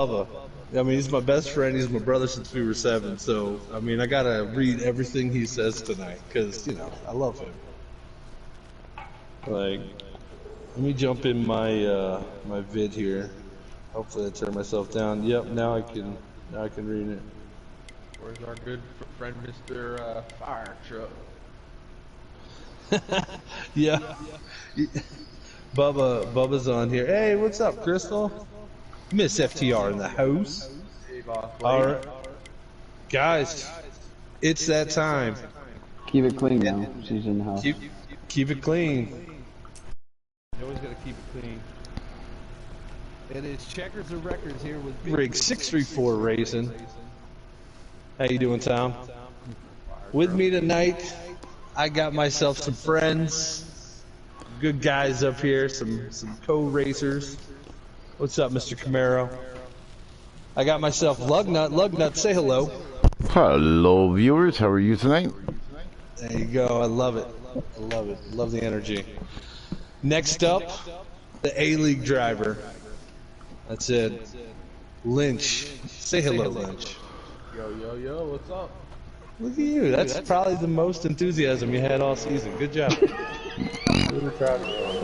Bubba. I mean, he's my best friend. He's my brother since we were 7. So, I mean, I gotta read everything he says tonight because, I love him. Like, let me jump in my my vid here. Hopefully, I turn myself down. Yep, now I can read it. Where's our good friend, Mr. Fire Truck? Yeah. Bubba's on here. Hey, what's up, Crystal? Miss FTR in the house. Hey, boss. All right, guys, it's that time. Keep it clean now. She's in the house. Keep it clean. You always gotta keep it clean. It is Checkers of Records here with Rig 634 Racing. How you doing, Tom? With me tonight, I got myself some friends, good guys up here, some co-racers. What's up, Mr. Camaro? I got myself Lugnut. Lugnut, say hello. Hello, viewers. How are you tonight? There you go. I love it. I love it. Love the energy. Next up, the A-League driver. That's it. Lynch. Say hello, Lynch. Yo, what's up? Look at you. That's probably the most enthusiasm you had all season. Good job. Really proud of you.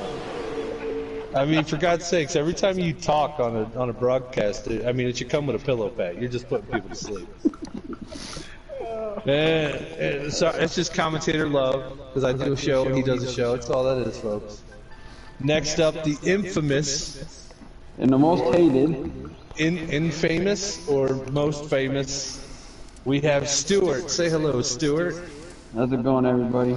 I mean, for God's sakes, every time you talk on a broadcast, I mean, it should come with a pillow pad. You're just putting people to sleep. So it's just commentator love, because I do a show and he does a show. That's all that is, folks. Next up, the infamous, And the most hated. infamous or most famous, we have Stuart. Say hello, Stuart. How's it going, everybody?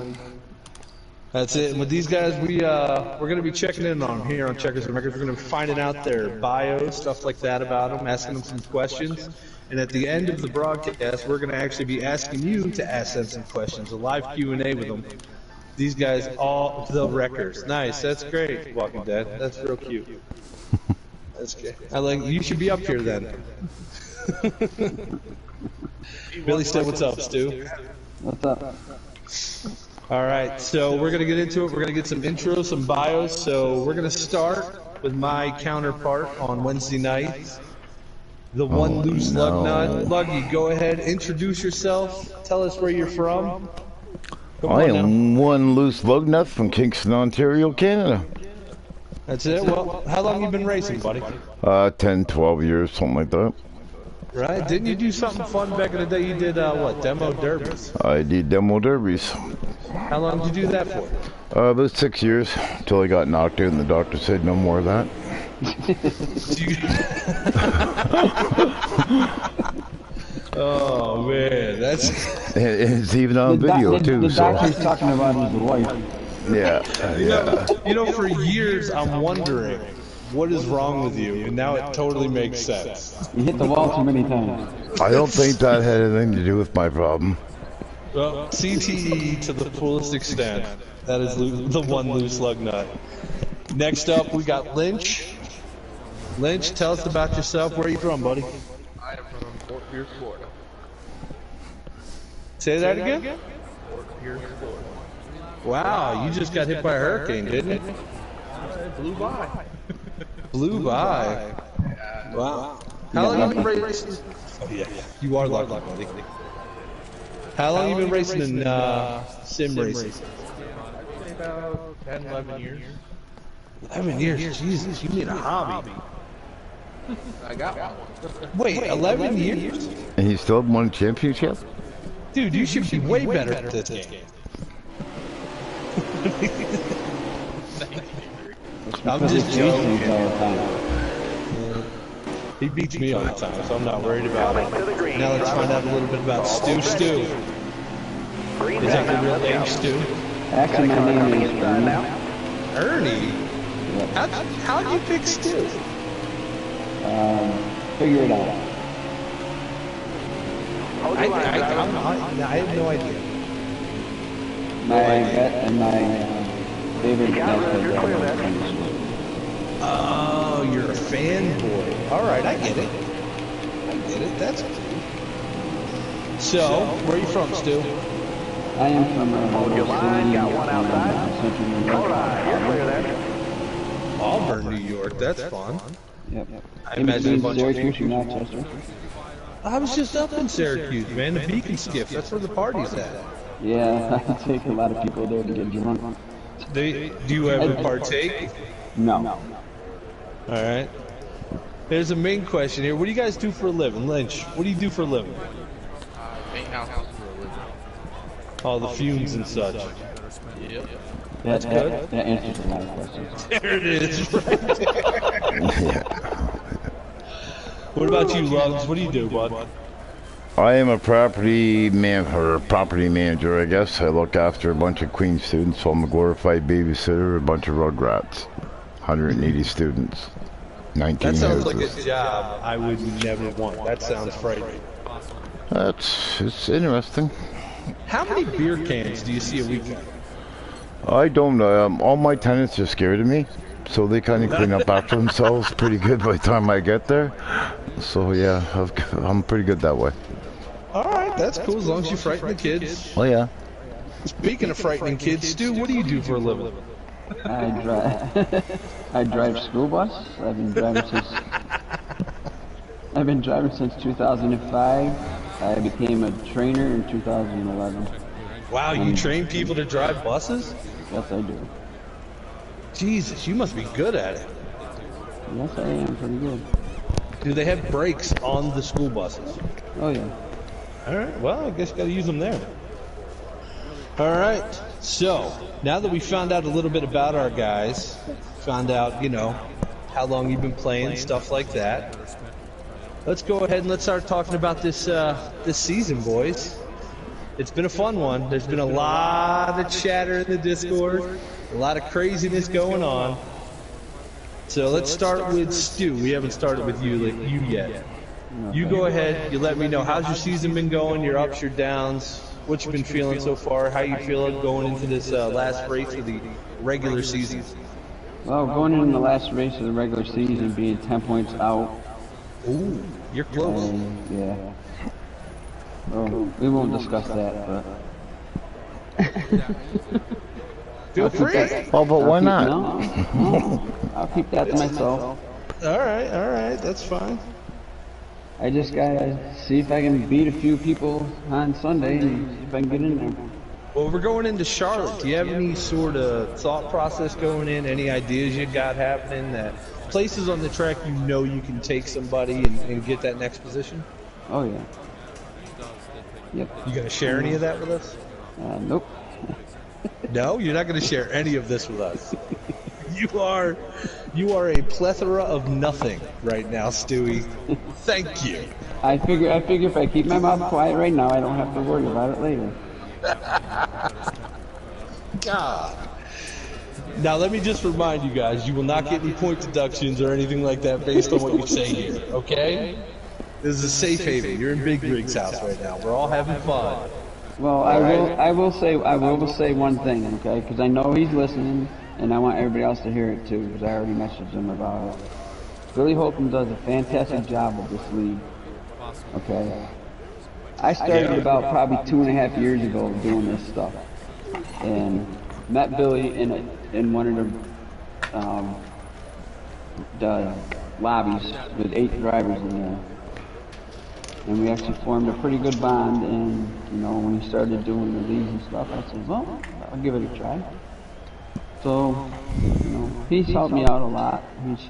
That's it. And with these guys, we're going to be checking in on them here on Checkers and Records. We're going to be finding out their bios, stuff like that about them, asking them some questions. And at the end of the broadcast, we're going to actually be asking you to ask them some questions, a live Q&A with them. These guys, all the records. Nice. That's great, Walking Dead. That's real cute. That's good. You should be up here then. Billy said, "What's up, Stu?" What's up? All right, so we're going to get into it. We're going to get some intros, some bios. So we're going to start with my counterpart on Wednesday night, the one loose lug nut. Luggy, go ahead, introduce yourself. Tell us where you're from. I am one loose lug nut from Kingston, Ontario, Canada. That's it? Well, how long you been racing, buddy? 10, 12 years, something like that. Right? Didn't you do something fun back in the day? You did, what, demo derbies? I did demo derbies. How long did you do that for? About 6 years, until I got knocked out and the doctor said no more of that. Oh, man, that's... It's even on video, too, The so... doctor's talking about his wife. Yeah. For years I'm wondering what is wrong with you, and now it totally makes sense. You hit the wall too many times. I don't think that had anything to do with my problem. Well, CTE to the fullest extent. That is the one loose lug nut. Next up, we got Lynch. Lynch, tell us about yourself. Where are you from, buddy? I am from Fort Pierce, Florida. Say that again? Fort Pierce, Florida. Wow, you just got hit by a hurricane, didn't it? It blew by. Blew by. Wow. How long have you been racing? Oh, yeah. You are lucky, buddy. How long have you been racing in sim racing? I'd say about 10, 11 years. 11 years? Jesus, you need a hobby. I got one. Wait, 11 years? And he still won a championship? Dude, you should be way better at this game. I'm just joking. He beats me all the time, so I'm not worried about it. Now let's find out a little bit about Stu. Stu. Is that your real name, Stu? Actually, my name is Ernie? How'd you pick Stu? Figure it out. I have no idea. My favorite guy. Oh, you're a fanboy. All right, I get it. That's cool. So, where are you from, Stu? I am from Hold your line, got one outside. Auburn, New York. That's fun. Yep. I In imagine a between bunch of Syracuse and Rochester. I was just up in Syracuse, man. The Beacon Skiff. That's where the party's at. Yeah, I take a lot of people there to get drunk. Do you ever partake? No. All right. There's a main question here. What do you guys do for a living? Lynch, what do you do for a living? Paint houses for a living. All the fumes and such. Yep. That's good. That answers a lot of questions. There it is, right there. What about you, Lugs? What do you do, bud? I am a property manager, I guess. I look after a bunch of Queen students, so I'm a glorified babysitter, a bunch of Rugrats. 180 students. 19 That sounds houses. like a job I would never want. That sounds frightening. It's interesting. How many beer cans do you see a weekend? I don't, all my tenants are scared of me, so they kind of clean up after themselves pretty good by the time I get there. So yeah, I'm pretty good that way. All right, that's cool as long as you frighten the kids. Oh yeah. Speaking of frightening kids, Stu, what do you do for a living? I drive. I drive school bus. I've been driving since 2005. I became a trainer in 2011. Wow, you train people to drive buses? Yes, I do. Jesus, you must be good at it. Yes, I am pretty good. Do they have brakes on the school buses? Oh yeah. All right, well, I guess you got to use them there. All right, so now that we found out a little bit about our guys, found out, you know, how long you've been playing, stuff like that, let's go ahead and let's start talking about this this season, boys. It's been a fun one. There's been a lot of chatter in the Discord, a lot of craziness going on. So let's start with Stu. We haven't started with you yet. You go ahead. You let me know, how's your season been going? Your ups, your downs. What you been feeling so far? How you feeling going into this last race of the regular season? Well, going into the last race of the regular season, being 10 points out. Ooh, you're close. Yeah. Well, we won't discuss that, but. Feel free. Oh, but why not? No, I'll keep that to myself. All right, that's fine. I just gotta see if I can beat a few people on Sunday and see if I can get in there. Well, we're going into Charlotte. Do you have any sort of thought process going in? Any ideas you got happening? That places on the track you know you can take somebody and get that next position? Oh yeah. Yep. You gonna share any of that with us? Nope. No, you're not gonna share any of this with us. You are a plethora of nothing right now, Stewie. Thank you. I figure if I keep my mouth quiet right now, I don't have to worry about it later. God. Now let me just remind you guys, you will not get any point deductions or anything like that based on what you say here, okay? This is a safe haven. You're in Big Rig's house right now. We're all having fun. Well, I will say one thing, okay? Because I know he's listening, and I want everybody else to hear it too, because I already messaged him about it. Billy Holcomb does a fantastic job with this league. Okay. I started about probably 2.5 years ago doing this stuff, and met Billy in one of the lobbies with 8 drivers in there. And we actually formed a pretty good bond, and you know, when he started doing the leagues and stuff, I said, well, I'll give it a try. So, you know, he's helped me out a lot. He's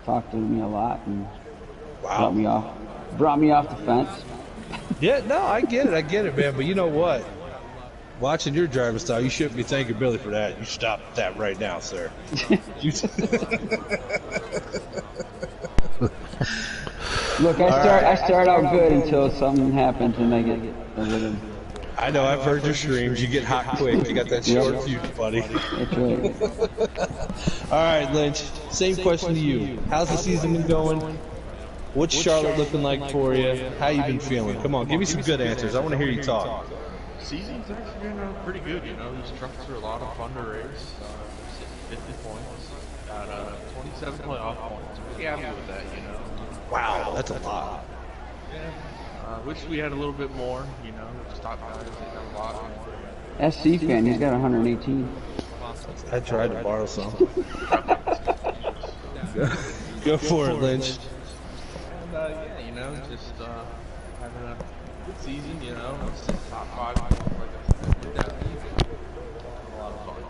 talked to me a lot and brought me off the fence. Yeah, no, I get it, man. But you know what? Watching your driving style, you shouldn't be thanking Billy for that. You stop that right now, sir. Look, I start out good until something happens and I get a little. I know, I've heard your streams. You get hot quick. You got that short fuse, buddy. That's right. All right, Lynch. Same question to you. How's the season been going? What's Charlotte looking like for you? How you been feeling? Come on, give me some good answers. I want to hear you talk. Season's actually been pretty good, you know. These trucks are a lot of fun to race. 50 points, got 27 playoff points. Pretty happy with that, you know. Wow, that's a lot. Yeah. Wish we had a little bit more, you know. The stock guys, they got a lot more. SC fan, he's got 118. I tried to borrow some. Go for it, Lynch. And yeah, you know, just having a good season. You know, it's top 5. Like I said, with that league. A lot of fun.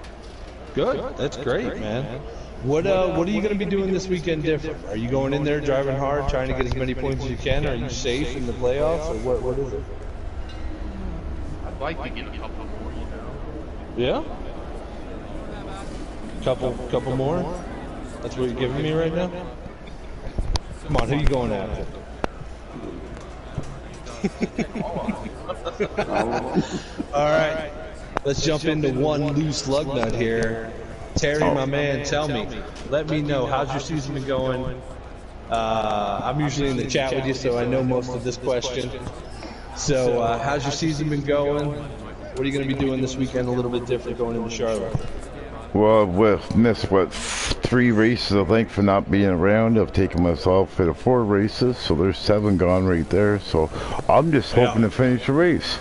Good. That's great, man. What are you going to be doing this weekend different? Are you going in there driving hard, trying to get as many points as you can? Are you safe in the playoffs, or what is it? I'd like to get a couple more, you know. Yeah? Couple more? That's what you're giving me right now? Come on, who you going after? All right. Let's jump into one loose lug nut here. Terry, my man, tell me. Let me know. How's your season been going? I'm usually in the chat with you, so I know most of this question. So, how's your season been going? What are you going to be doing this weekend a little bit different going into Charlotte? Well, we've missed, what, 3 races, I think, for not being around. I've taken myself out of 4 races, so there's 7 gone right there. So I'm just hoping to finish the race.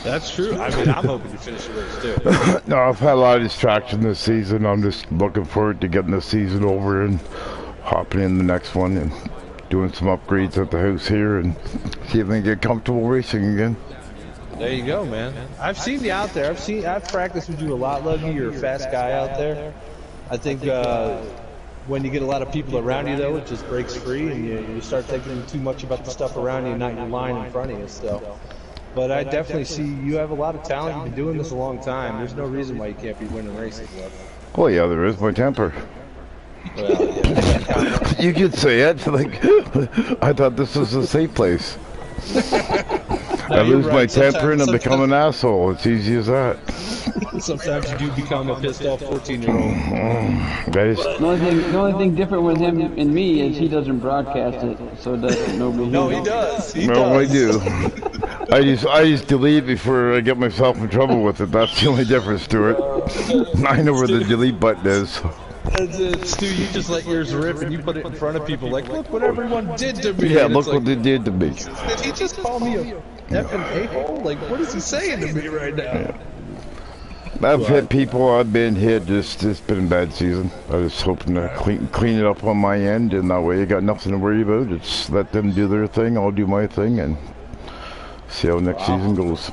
That's true. I mean, I'm hoping to finish the race, too. No, I've had a lot of distraction this season. I'm just looking forward to getting the season over and hopping in the next one and doing some upgrades at the house here and see if I can get comfortable racing again. There you go, man. I've seen you out there. I've practiced with you a lot, Luggy. You're a fast guy out there. I think when you get a lot of people around you, though, it just breaks free, and you start thinking too much about the stuff around you, not your line in front of you. So, but I definitely see you have a lot of talent. You've been doing this a long time. There's no reason why you can't be winning races, Lug. Well, yeah, there is my temper. Well, yeah. You could say it. Like, I thought this was a safe place. No, I lose right. my temper and I become an asshole. It's easy as that. Sometimes you do become a pissed off 14-year-old. The only thing different with him and me is he doesn't broadcast it, so that nobody. No, hears he it. does. He No, I does. do. I just delete before I get myself in trouble with it. That's the only difference, Stuart. I know where the delete button is. That's it, Stu. You just let yours rip and you put it in front of people like, look what everyone did to me. Yeah, And look it's what like, they did to me. did he just call me a effing a-hole? Like, what is he saying to me right now? I've hit people, I've been hit, it's been a bad season. I was hoping to clean it up on my end, and that way you got nothing to worry about. Just let them do their thing, I'll do my thing, and see how next season goes.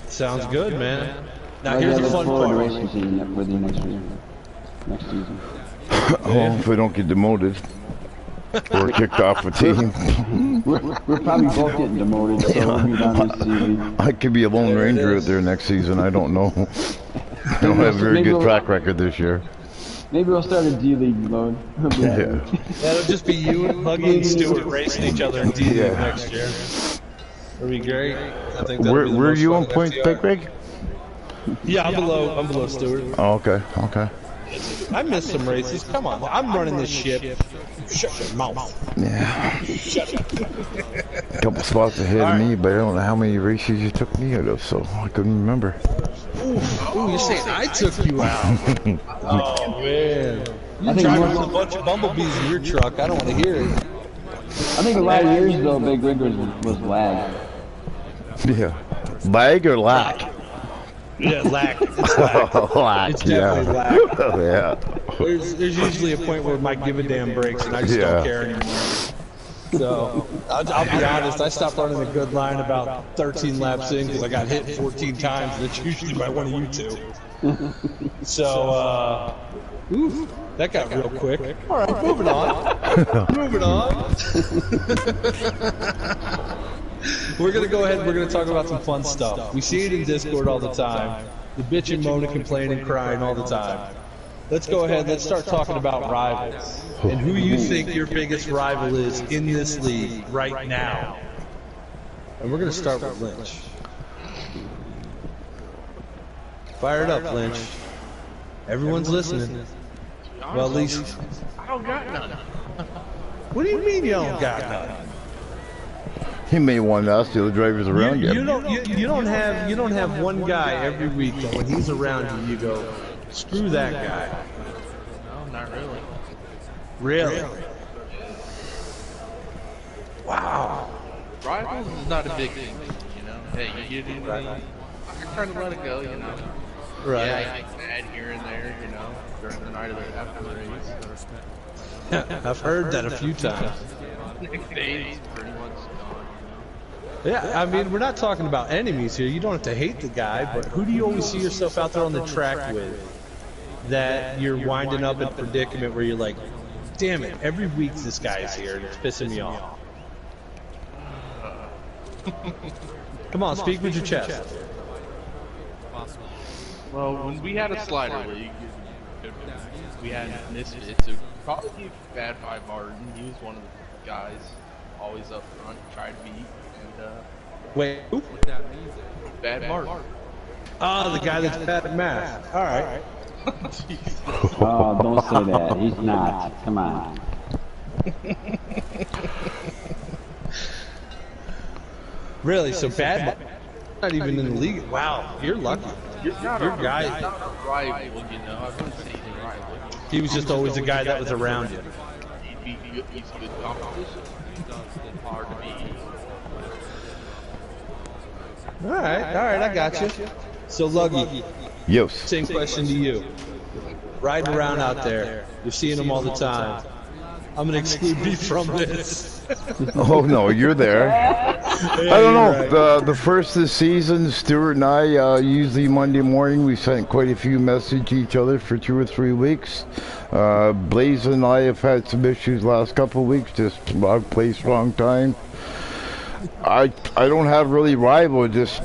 Sounds good, man. Now I here's the look fun forward to part. racing season with you next season. Oh, if I don't get demoted or kicked off a team. We're probably both getting demoted, so we'll be down this season. I could be a Lone Ranger out there next season, I don't know. I don't have a very good track record this year. Maybe we'll start a D-League mode. Yeah. That'll just be you and Huggy and Stewart racing each other in D-League Yeah. next year. It'll be great. I think that'll Where be the are most you fun on points, FTR. Big Rig? Yeah, I'm below Stewart. Oh, okay, okay. I missed some races. Come on, I'm running this ship. Shut your mouth. Yeah. Shut up. A couple spots ahead of me, but I don't know how many races you took me out of, so I couldn't remember. Ooh, you're saying I took you out? Oh man, you're I think driving more- with a bunch of bumblebees in your truck. I don't want to hear it. I think a lot of years though, Big Rig was lag. Yeah. Lag or lack? Yeah, lack. It's lack. Lack, It's definitely yeah. lack. Yeah. There's usually a point where my give a damn breaks and I just Yeah. don't care anymore. So I'll be honest, I stopped running a good line about 13 laps in because I got hit 14 times, and it's usually by one of you two. So, oof, that got real quick. All right, moving on. Moving on. We're gonna go ahead. We're gonna talk about some fun stuff. We see it in Discord all the time. The bitching, moaning, complaining, crying all the time. Let's go ahead. Let's start talking about rivals and who you think your biggest rival is in this league right now. And we're gonna start with Lynch. Fire it up, Lynch. Everyone's listening. Well, at least. I don't got none. What do you mean you don't got none? He may want to ask the other drivers around you. You don't have one guy every week that when he's around you, you go, screw that guy. No, not really. Really? Wow. Rivals is not a big thing, you know. Hey, you get in the, I kind of let it go, you know. Right. Yeah, I get mad here and there, you know, during the night of the after the race. I've heard that a few times. Nick Dane's pretty much gone. Yeah, I mean, we're not talking about enemies here. You don't have to hate the guy, but who do you always see yourself out there on the track with that you're winding up in a predicament where you're like, damn it, every week this guy's here and it's pissing me off. Come on, speak with your chest. Well, when we had a slider league, we had Misfits. It would probably be Bad Five Martin. He was one of the guys always up front, tried to beat. And, Wait, who? Bad Martin. Oh, the guy that's bad at math. All right. Oh, don't say that. He's not. Come on. Really? So bad? Not even in the league. Wow, you're lucky. Your guy. Not a rival, you know. I wouldn't say he's a rival. He was just always the guy that was around you. He's good competition. Hard to beat. All right, I got you. So, Luggy, Yes. same question to you. Riding around out there, you're seeing them all the time. I'm gonna exclude me from this. Oh no, you're there. I don't know. The first of the season, Stuart and I usually Monday morning we sent quite a few messages to each other for 2 or 3 weeks. Blaze and I have had some issues last couple of weeks. Just wrong place, wrong time. I don't have really rival. Just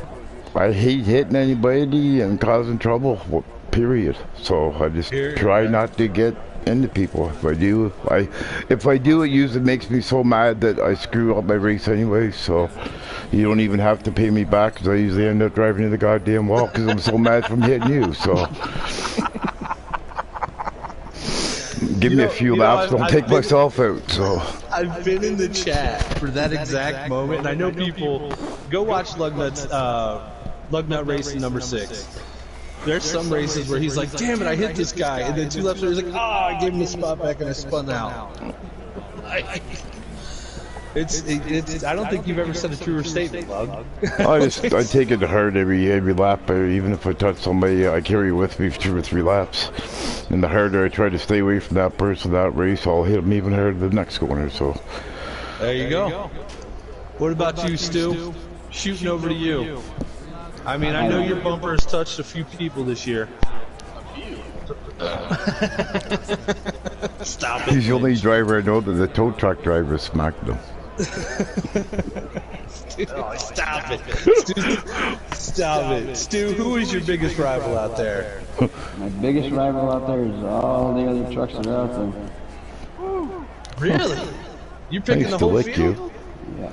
I hate hitting anybody and causing trouble. Period. So I just try not to get into people. If I do, it usually makes me so mad that I screw up my race anyway. So you don't even have to pay me back because I usually end up driving to the goddamn wall because I'm so mad from hitting you. So give me a few laps. Don't take myself out. So I've been in the chat for that exact moment, and I know people go watch Lugnut Racing number 6. There's some races where he's like, damn it, I hit this guy. And then 2 laps later, he's like, I gave him the spot back and I spun out. It's I don't think you've ever said a truer statement, Lug. I take it to heart every lap. Even if I touch somebody, I carry it with me for 2 or 3 laps. And the harder I try to stay away from that person, that race, I'll hit them even harder the next corner. So there you go. What about you, Stu? Shooting over to you. I mean, I know your bumper has touched a few people this year. Stop it. He's the only driver I know that the tow truck driver smacked him. Stop it. Stop it. Stu, who is your biggest rival out there? My biggest rival out there is all the other trucks that are out there. Really? You picking the whole field? You. Yeah.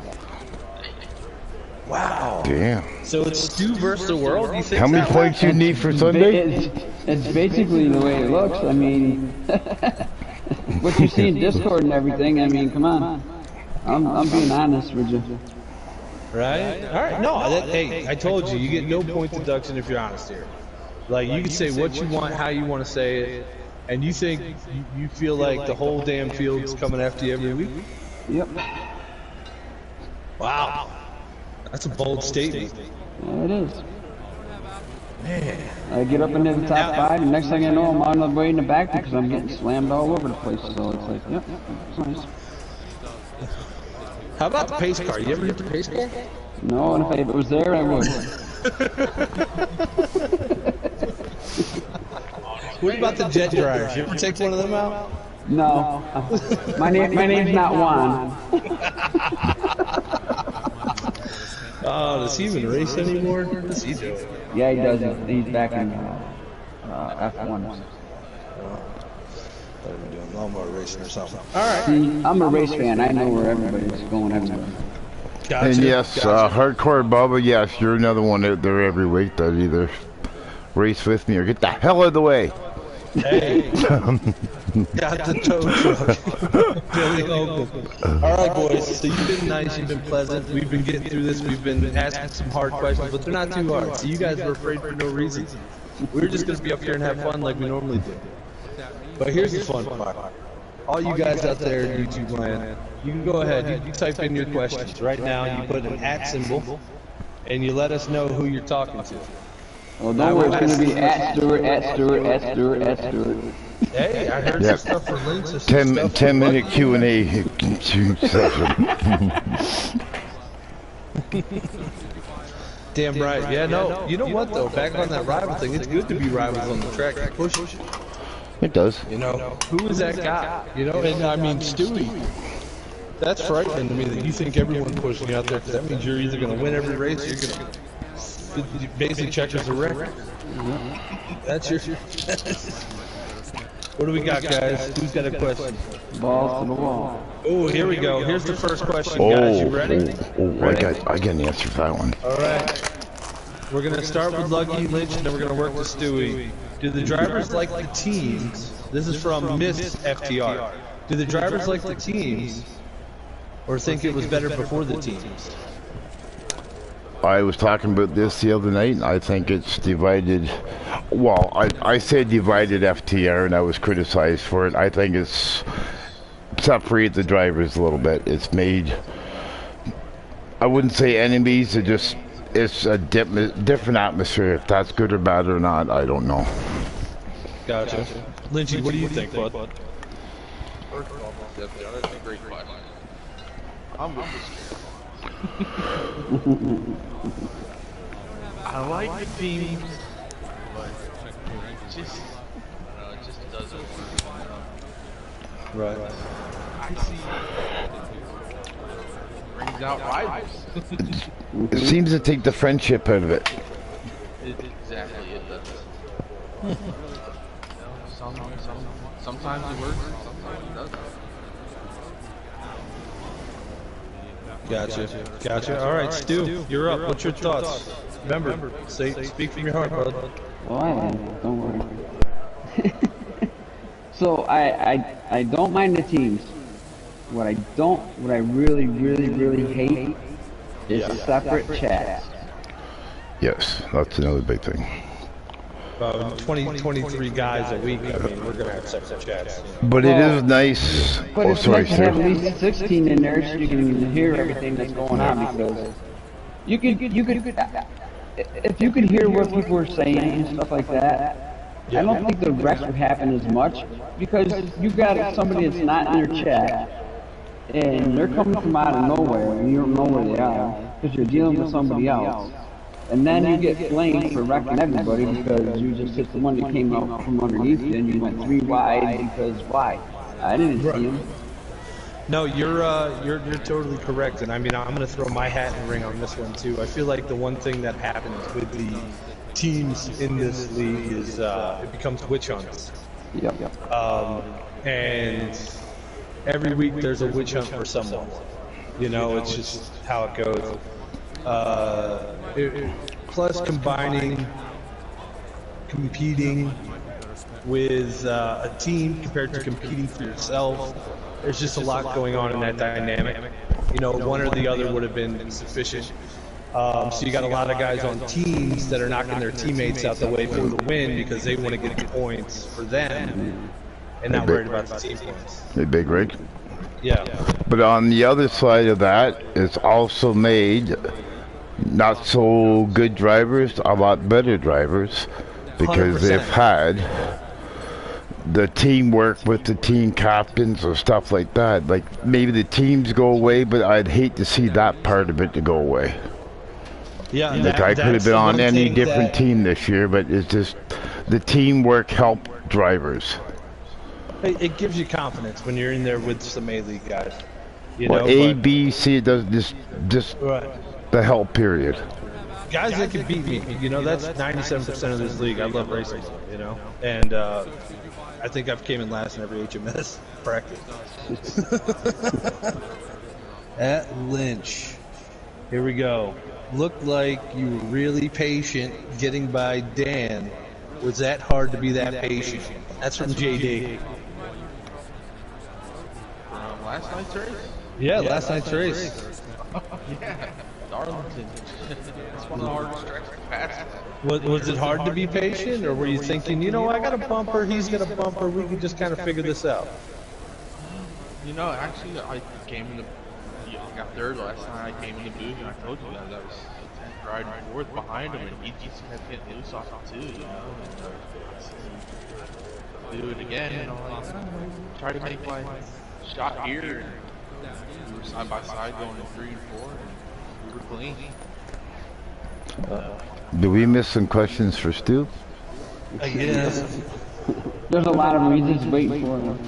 Wow. Damn. So it's Stu versus the world? You think How many points you need for Sunday? It's basically the way it looks. I mean, what you see in Discord and everything. I mean, come on. I'm being honest with you. Right? All right. No, hey, I told you, you get no point deduction if you're honest here. Like, you can say what you want, how you want to say it, and you think you feel like the whole damn field's coming after you every week? Yep. Wow. That's a bold statement. Yeah, it is. Man. I get up into the top 5, and next thing I know, I'm on the way in the back because I'm getting slammed all over the place. So it's like, yep, it's nice. How about the pace car? You ever hit the pace car? No, and if it was there, I would. What about the jet dryers? You ever take one of them out? No. My name's not Juan. Oh, does he even race anymore? What does he do? Yeah, he doesn't. He's back in F1. We're doing lawnmower racing or something. All right. See, I'm a race fan. I know where everybody's going everywhere. Gotcha. And yes, Hardcore Bubba, yes, you're another one out there every week that either race with me or get the hell out of the way. Hey. Got the tow truck. Billy Open. All right, boys. So you've been nice. You've been pleasant. We've been getting through this. We've been asking some hard questions, but they're not too hard. So you guys were afraid for no reason. We were just going to be up here and have fun like we normally do. But here's the fun part. All you guys out there in YouTube land, you can go ahead. You type in your questions. Right now, you put an @ symbol, and you let us know who you're talking to. Well, don't worry, it's gonna be at Stewart, at Stewart, at Stewart, at Stewart. Hey, I heard Yep. some stuff for links. Or some 10, stuff 10 for minute Lucky. Q&A session. Damn right. Yeah, no. You know what though? Back on that rival thing, it's good to be rivals on the track. It pushes. It does. You know, who is that guy? You know, and I mean Stewie. That's frightening to me that you think everyone's pushing you out there, because that means you're either going to win every race, or you're going to basically checkers a record. That's your. What do we got, guys? Who's got a question? Balls to the wall. Oh, here we go. Here's the first question, guys. You ready? I got an answer for that one. All right. We're going to start with Lucky, Lynch, and then we're going to work with Stewie. Do the drivers like the teams? This is from Miss FTR. Do the drivers like the teams, or think it was better before the teams? I was talking about this the other night, and I think it's divided. Well, I said divided FTR, and I was criticized for it. I think it's separated the drivers a little bit. It's made, I wouldn't say enemies, it's a different atmosphere. If that's good or bad or not, I don't know. Gotcha. Lynchy, what do you think, bud? First of all, that's a great fight. I'm with I like the team, but it just, I don't know, it just doesn't work. Right. I see brings out rivals. It seems to take the friendship out of it. Exactly, it does. Sometimes it works, sometimes it doesn't. Gotcha. All right, Stu, you're up. What's your thoughts? Remember, speak from your heart, bud. Oh, I am. Don't worry. So I don't mind the teams. What I really hate is separate chats. Yes, that's another big thing. 23 guys a week. I mean, we're gonna have separate chats. You know? But it is nice. But Oh, it's sorry, nice to have at sir. least 16 in there so you can hear everything that's going on, because you could if you could hear what people are saying and stuff like that, I don't think the wrecks would happen as much, because you got somebody that's not in your chat and they're coming from out of nowhere and you don't know where they are because you're dealing with somebody else. And then you get blamed for wrecking everybody because you just hit the one that came out from underneath you and you went 3 wide because why? I didn't see him. No, you're totally correct, and I mean, I'm gonna throw my hat in the ring on this one too. I feel like the one thing that happens with the teams in this league is it becomes witch hunts. Yep. And every week there's a witch hunt for someone. You know, it's just how it goes. Plus combining, competing with a team compared to competing for yourself. There's just a lot going on in that dynamic. You know, one or the other would have been sufficient. So you got a lot of guys on teams that are knocking their teammates out the way for the win because they want to get the points for them and not worried about the team points. A big rig. Yeah. But on the other side of that, it's also made not so good drivers a lot better drivers, because 100%. they've had the teamwork with the team captains or stuff like that. Like, maybe the teams go away, but I'd hate to see that part of it to go away. Yeah. Like, I could have been on any different team this year, but it's just the teamwork helped drivers. It gives you confidence when you're in there with some A-League guys. You Well, know, A, but- B, C, it does just Right. the help period. Guys that can beat me, you know, that's 97% of this league. I love racing, you know, and I think I've came in last in every HMS practice. At Lynch, here we go. Looked like you were really patient getting by Dan. Was that hard to be that patient? That's from JD. Last night's race? Yeah, last night's race. Yeah, Darlington. That's one of the hardest tracks to pass. Was it hard to be patient, or were you thinking, you know, I got a bumper, he's got a bumper, we can just kind of figure this out? You know, actually, I came in the, got third last night. I came in the booth and I told you guys I was riding fourth behind him, and he just kept getting loose off it too, you know. And, do it again, and I'm like, try to make my shot here. And we were side by side going in 3 and 4, and we were clean. Do we miss some questions for Stu? I guess. There's a lot of them. He's just waiting for them.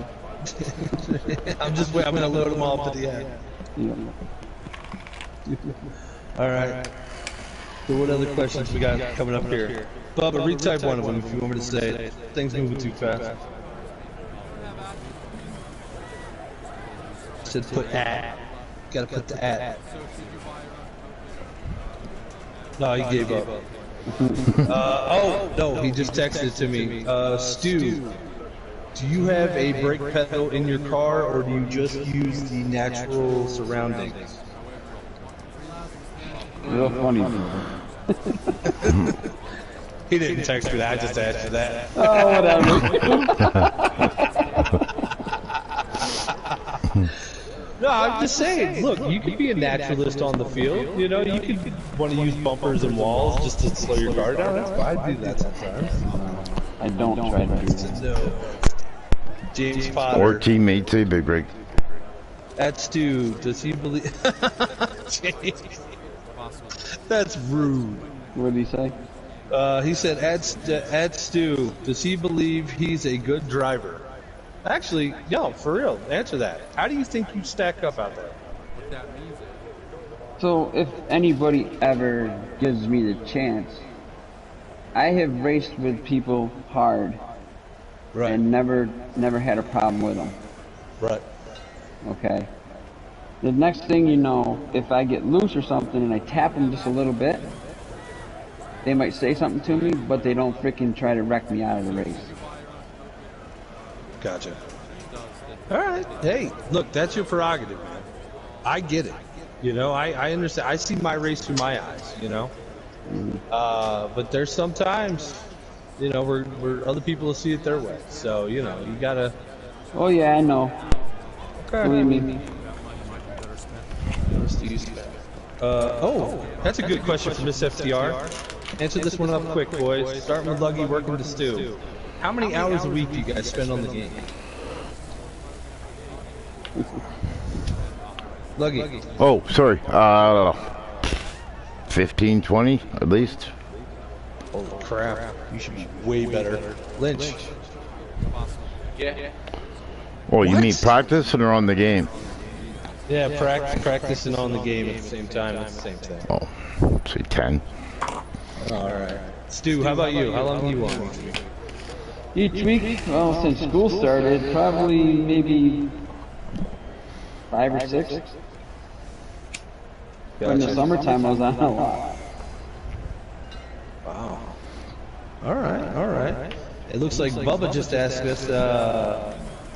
I'm just waiting. I'm gonna load them all up to the end. Yeah. All right. So what other questions we got coming up here? Bubba, retype one of them if you want me to say it. Things moving too fast. Said put at. Gotta put the at. No, he gave up. Oh, no, he just texted to me. Stu, do you have a brake pedal in your car, or do you just use the natural surroundings? Real funny. He didn't text me that, I just asked you that. Oh, whatever. No, I'm just saying, look, you could be a naturalist on the field, you know, you could want to use bumpers and walls just to slow your car down, that's fine, I do that sometimes. I don't try to do that. No. James Potter. Or teammates say big break. That's Stu, does he believe... James. That's rude. What did he say? He said, at Stu, does he believe he's a good driver? Actually, yo, for real, answer that. How do you think you stack up out there? So, if anybody ever gives me the chance, I have raced with people hard and never had a problem with them. Right. Okay. The next thing you know, if I get loose or something and I tap them just a little bit, they might say something to me, but they don't freaking try to wreck me out of the race. Gotcha. All right. Hey, look, that's your prerogative, man. I get it. You know, I understand. I see my race through my eyes, you know. But there's sometimes, you know, where other people will see it their way. So, you know, you gotta... Oh, yeah, I know. Okay. Believe me. Oh, that's a good question from Miss FTR. Answer this one up quick, boys. Starting with Luggy, working to Stu. How many hours a week do you guys spend on the game? Luggy. Oh, sorry. 15, 20 at least. Holy crap. You should be way better. Lynch. Yeah. Oh, you mean practicing or on the game? Yeah, practicing on the game at the same time. That's the same thing. Oh, say 10. Alright. Stu, how about you? How long do you want? Each week, well, since school started, probably maybe 5 or 6. In the summertime, I was on a lot. Wow. Alright. It looks like Bubba just asked us,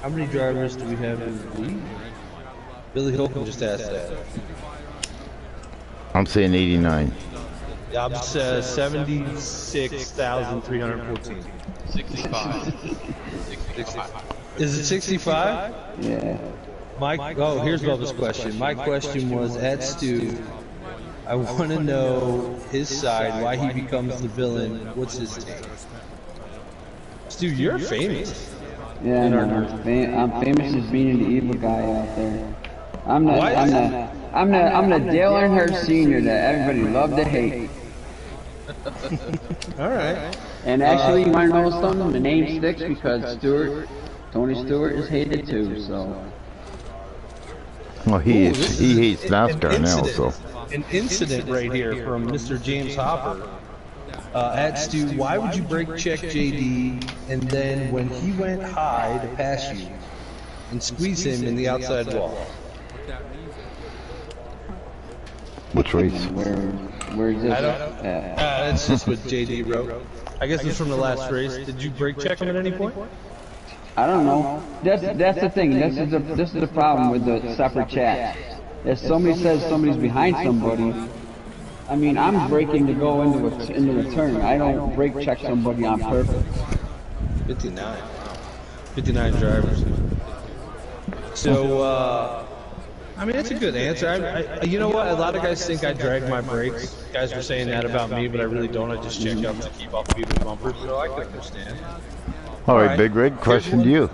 how many drivers do we have in the league? Billy Holcomb just asked that. I'm saying 89. Yeah, I'm 76,314. 65. 65. Is it 65? Yeah. Oh, here's Bubba's question. My question was, at Stu, I want to know his side, why he becomes the villain. What's his take? Stu, you're famous. Yeah, I'm famous as being the evil guy out there. I'm the Dale Earnhardt Sr. that everybody loved to hate. Alright. And actually, you want to know something? The name sticks because Tony Stewart is hated too, so. Well, he hates NASCAR now, so. An incident right here from Mr. James Hopper. At Stu, why would you brake check JD and then when he went high to pass you and squeeze him in the outside wall? Which race? Where is this? That's just what JD wrote. I guess it's from the last race. Did you brake check him at any point? I don't know. That's the thing. This is the problem with the separate chat. If somebody says somebody's behind somebody, I mean, I'm braking to go into the turn. I don't brake check somebody on purpose. 59 drivers. So, I mean, that's a good answer. You know what? A lot of guys think I drag my brakes. Guys were saying that about me, but I really don't. I just check up to keep off people's bumpers, so I can understand. All right, Big Rig, question to you.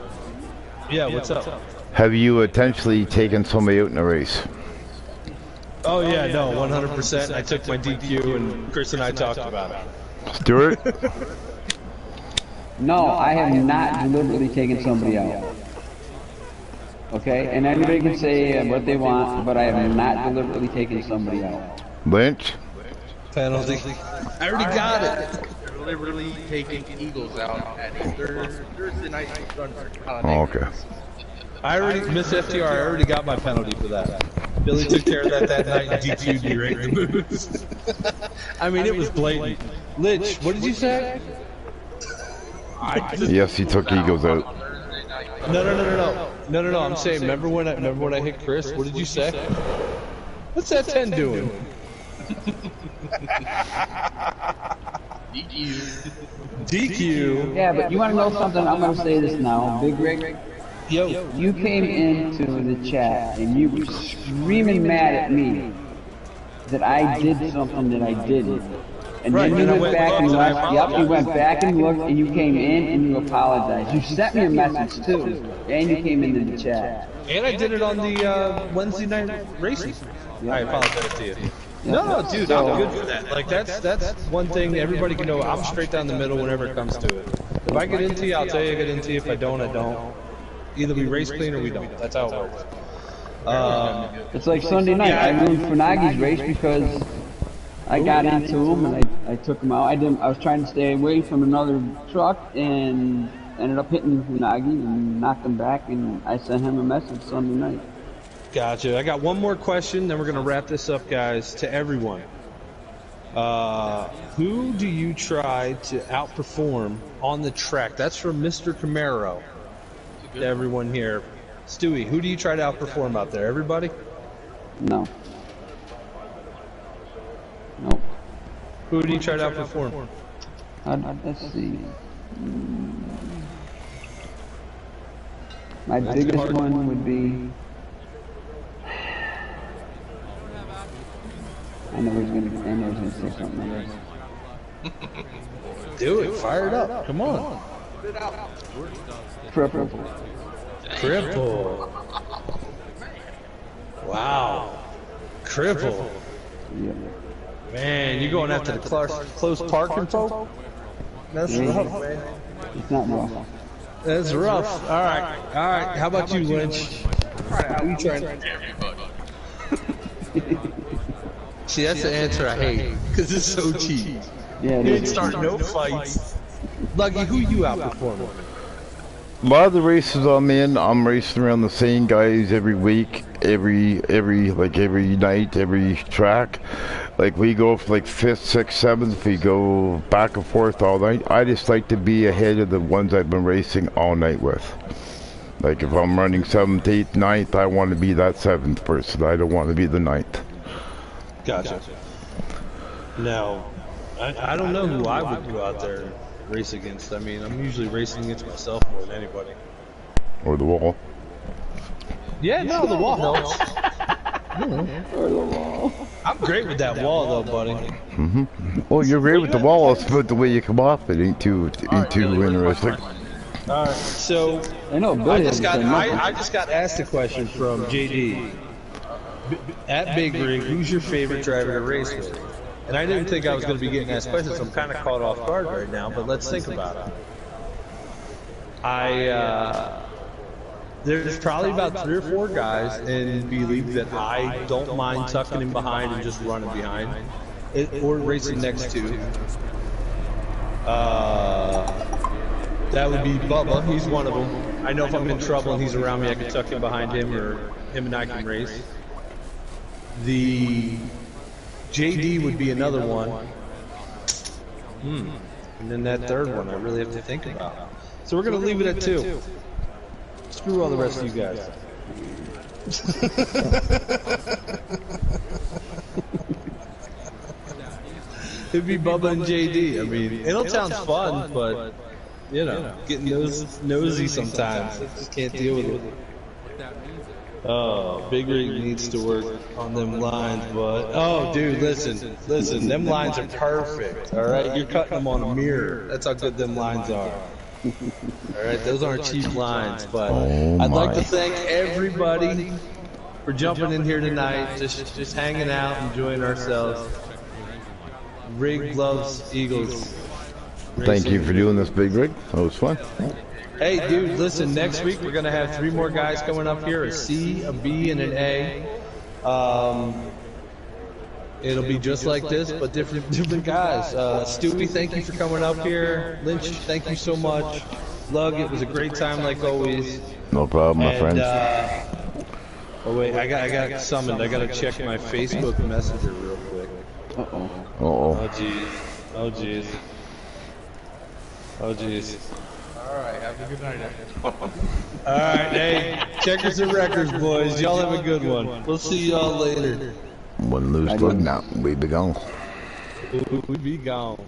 Yeah, what's up? Have you intentionally taken somebody out in a race? Oh, yeah, no, 100%. I took my DQ, and Chris and I talked about it. Stuart? No, I have not deliberately taken somebody out. Okay, and everybody can say what they want, but I have not deliberately taken somebody out. Lynch? Penalty. I already got it. Deliberately taking Eagles out at Thursday night run. Oh, okay. I already, Miss FTR, I already got my penalty for that. Billy took care of that night and DQ'd me right in the moves. I mean, it was blatant. Lynch, what did you say? Yes, he took Eagles out. No. I'm saying, remember when I hit Chris? What did you say? What's that 10 doing? DQ. Yeah, but you want to know something? I'm going to say this now. Big Rig, Yo. you came into the chat and you were screaming mad at me that I did something that I didn't. And Right, then you and I went went back back and and I looked. Yep, you went apologized. back and looked, and you came in and you apologized. You sent me a message too, and you came into the chat. And I did it on the Wednesday night racing. I apologize to you. No, dude, I'm good for that. Like that's one thing everybody can know. I'm straight down the middle whenever it comes to it. If I get into you, I'll tell you I get into you. If I don't, I don't. Either we race clean or we don't. That's how it works. It's like Sunday night. I ruined Funagi's race because I got into him and I took him out. I was trying to stay away from another truck and ended up hitting Funagi and knocked him back. And I sent him a message Sunday night. Gotcha. I got one more question, then we're going to wrap this up, guys, to everyone. Who do you try to outperform on the track? That's from Mr. Camaro. To everyone here. Stewie, who do you try to outperform out there? Everybody? No. Nope. Who do you try to outperform? Let's see. My biggest one would be. I know he's gonna say something like this. Do it. Fire it up. Come on. Triple. Cripple. Wow. Cripple. Yeah. Man, you going after the close parking folk? That's rough, man. It's not rough. That's rough. All right. How about you, Lynch? Who you trying to... See, that's the answer I hate, because it's so cheap. Yeah, You didn't start no fights. Lucky, who you outperforming? A lot of the races I'm in, I'm racing around the same guys every week, every night, every track. Like we go for like 5th, 6th, 7th, we go back and forth all night. I just like to be ahead of the ones I've been racing all night with. Like if I'm running 7th, 8th, 9th, I want to be that 7th person. I don't want to be the 9th. Gotcha. Now, I don't know who I would go out there and race against. I mean, I'm usually racing against myself more than anybody. Or the wall. Yeah, no, the wall helps. I'm great with that wall, though, buddy. Well, you're great with the wall, it's about the way you come off it ain't too interesting. All right, so I know Billy I just got asked a question from JD. At Big Rig, who's your favorite driver to race with? And I didn't think I was going to be getting asked questions, so I'm kind of caught off guard right now, but let's think about it. There's probably about 3 or 4 guys in B-League that I don't mind tucking in behind and just running behind, or racing next to. That would be Bubba. He's one of them. I know if I'm in trouble and he's around me, I can tuck in behind him, or him and I can race. The JD would be another one. And then that third one I really have to think about. So we're going to leave it at 2. Screw all the rest of you guys. It'd be Bubba and JD. I mean, Middletown's fun, but, you know, getting nosy sometimes. I just can't deal with it. Oh, Big Rig needs to work on them lines, but oh, dude, listen, them lines are perfect. All right, you're cutting them on a mirror. That's how good them lines are. All right, those aren't cheap lines, but Oh I'd like my. to thank everybody for jumping in here tonight, just hanging out, enjoying ourselves. Rig loves Eagles. Thank you for doing this, Big Rig. That was fun. Hey, dude, listen, next week we're going to have 3 more guys coming up here, a C, a B, and an A. It'll be just like this, but different guys. Stewie, thank you for coming up here. Lynch, thank you so much. Lug, it was a great time like always. No problem, my And, friends. oh, wait, I got summoned. I got to check my Facebook Messenger real quick. Uh-oh. Uh-oh. Oh, jeez. Oh, jeez. Oh, jeez. Alright, have a good night. All right, hey, checkers and records, boys. Y'all have a good one. We'll see y'all later. One loose plug now. We be gone. We be gone.